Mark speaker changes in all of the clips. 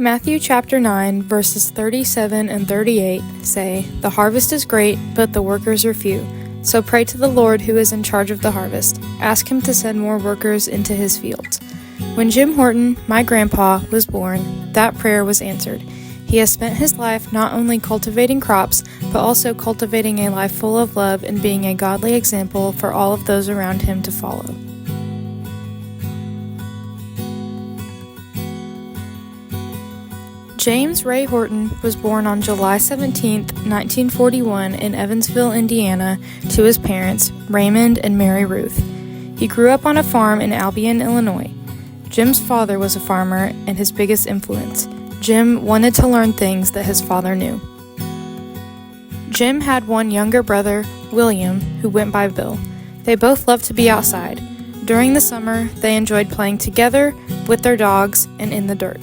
Speaker 1: Matthew chapter 9, verses 37 and 38 say, "The harvest is great, but the workers are few. So pray to the Lord who is in charge of the harvest. Ask him to send more workers into his fields." When Jim Hortin, my grandpa, was born, that prayer was answered. He has spent his life not only cultivating crops, but also cultivating a life full of love and being a godly example for all of those around him to follow. James Ray Hortin was born on July 17, 1941 in Evansville, Indiana, to his parents, Raymond and Mary Ruth. He grew up on a farm in Albion, Illinois. Jim's father was a farmer and his biggest influence. Jim wanted to learn things that his father knew. Jim had one younger brother, William, who went by Bill. They both loved to be outside. During the summer, they enjoyed playing together, with their dogs, and in the dirt.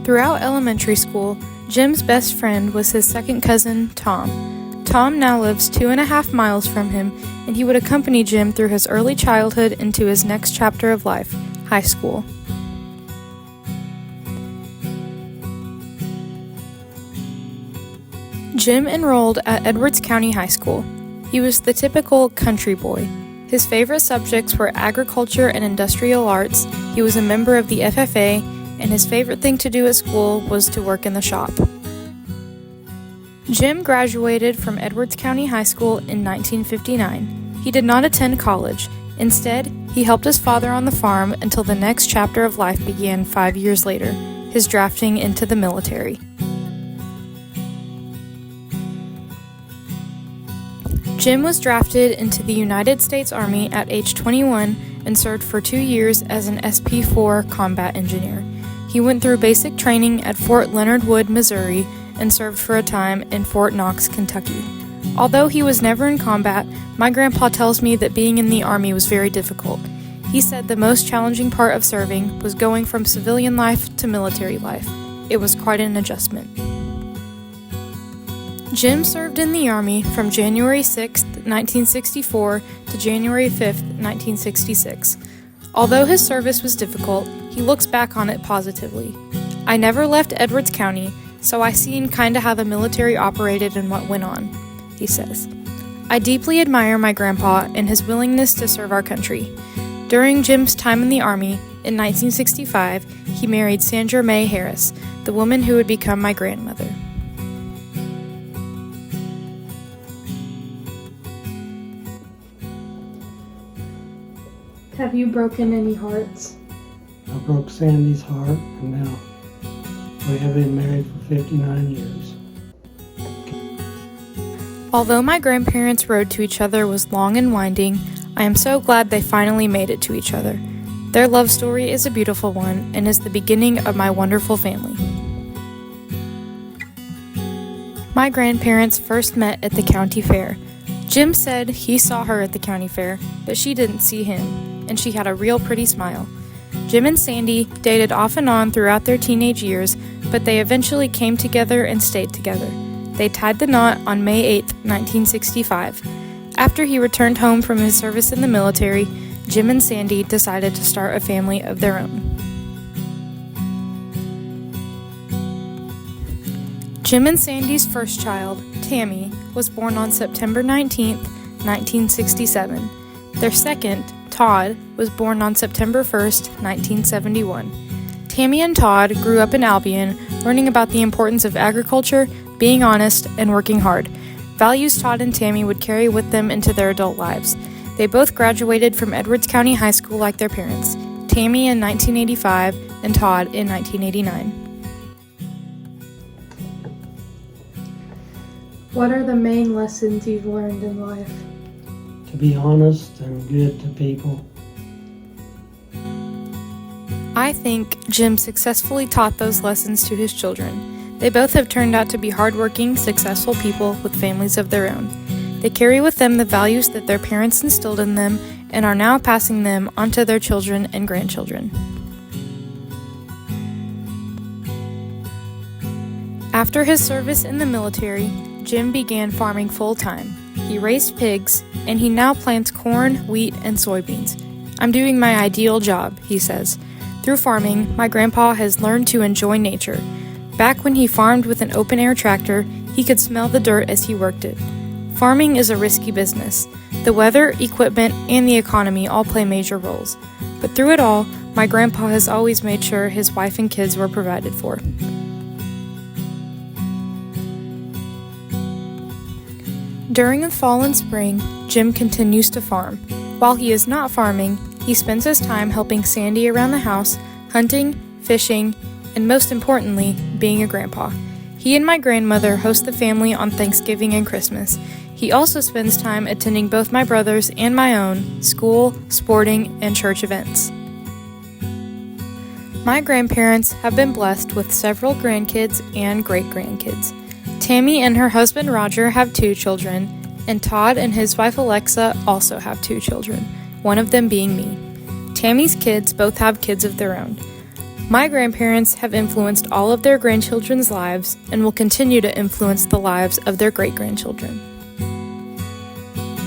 Speaker 1: Throughout elementary school, Jim's best friend was his second cousin, Tom. Tom now lives 2.5 miles from him, and he would accompany Jim through his early childhood into his next chapter of life, high school. Jim enrolled at Edwards County High School. He was the typical country boy. His favorite subjects were agriculture and industrial arts. He was a member of the FFA, and his favorite thing to do at school was to work in the shop. Jim graduated from Edwards County High School in 1959. He did not attend college. Instead, he helped his father on the farm until the next chapter of life began 5 years later, his drafting into the military. Jim was drafted into the United States Army at age 21 and served for 2 years as an SP-4 combat engineer. He went through basic training at Fort Leonard Wood, Missouri, and served for a time in Fort Knox, Kentucky. Although he was never in combat, my grandpa tells me that being in the Army was very difficult. He said the most challenging part of serving was going from civilian life to military life. It was quite an adjustment. Jim served in the Army from January 6, 1964 to January 5, 1966. Although his service was difficult, he looks back on it positively. "I never left Edwards County, so I seen kinda how the military operated and what went on," he says. "I deeply admire my grandpa and his willingness to serve our country." During Jim's time in the Army, in 1965, he married Sandra Mae Harris, the woman who would become my grandmother. Have you broken any hearts?
Speaker 2: I broke Sandy's heart, and now we have been married for 59 years.
Speaker 1: Although my grandparents' road to each other was long and winding, I am so glad they finally made it to each other. Their love story is a beautiful one and is the beginning of my wonderful family. My grandparents first met at the county fair. Jim said he saw her at the county fair, but she didn't see him, and she had a real pretty smile. Jim and Sandy dated off and on throughout their teenage years, but they eventually came together and stayed together. They tied the knot on May 8, 1965. After he returned home from his service in the military, Jim and Sandy decided to start a family of their own. Jim and Sandy's first child, Tammy, was born on September 19, 1967. Their second, Todd, was born on September 1, 1971. Tammy and Todd grew up in Albion, learning about the importance of agriculture, being honest, and working hard. Values Todd and Tammy would carry with them into their adult lives. They both graduated from Edwards County High School like their parents, Tammy in 1985 and Todd in 1989. What are the main lessons you've learned in life?
Speaker 2: To be honest and good to people.
Speaker 1: I think Jim successfully taught those lessons to his children. They both have turned out to be hardworking, successful people with families of their own. They carry with them the values that their parents instilled in them and are now passing them on to their children and grandchildren. After his service in the military, Jim began farming full-time. He raised pigs, and he now plants corn, wheat, and soybeans. "I'm doing my ideal job," he says. Through farming, my grandpa has learned to enjoy nature. Back when he farmed with an open-air tractor, he could smell the dirt as he worked it. Farming is a risky business. The weather, equipment, and the economy all play major roles. But through it all, my grandpa has always made sure his wife and kids were provided for. During the fall and spring, Jim continues to farm. While he is not farming, he spends his time helping Sandy around the house, hunting, fishing, and most importantly, being a grandpa. He and my grandmother host the family on Thanksgiving and Christmas. He also spends time attending both my brother's and my own school, sporting, and church events. My grandparents have been blessed with several grandkids and great-grandkids. Tammy and her husband Roger have 2 children, and Todd and his wife Alexa also have 2 children, one of them being me. Tammy's kids both have kids of their own. My grandparents have influenced all of their grandchildren's lives and will continue to influence the lives of their great-grandchildren.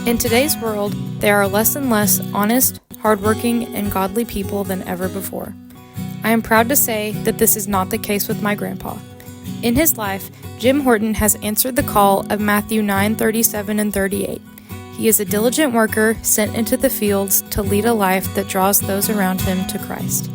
Speaker 1: In today's world, there are less and less honest, hardworking, and godly people than ever before. I am proud to say that this is not the case with my grandpa. In his life, Jim Hortin has answered the call of Matthew 9:37 and 38. He is a diligent worker sent into the fields to lead a life that draws those around him to Christ.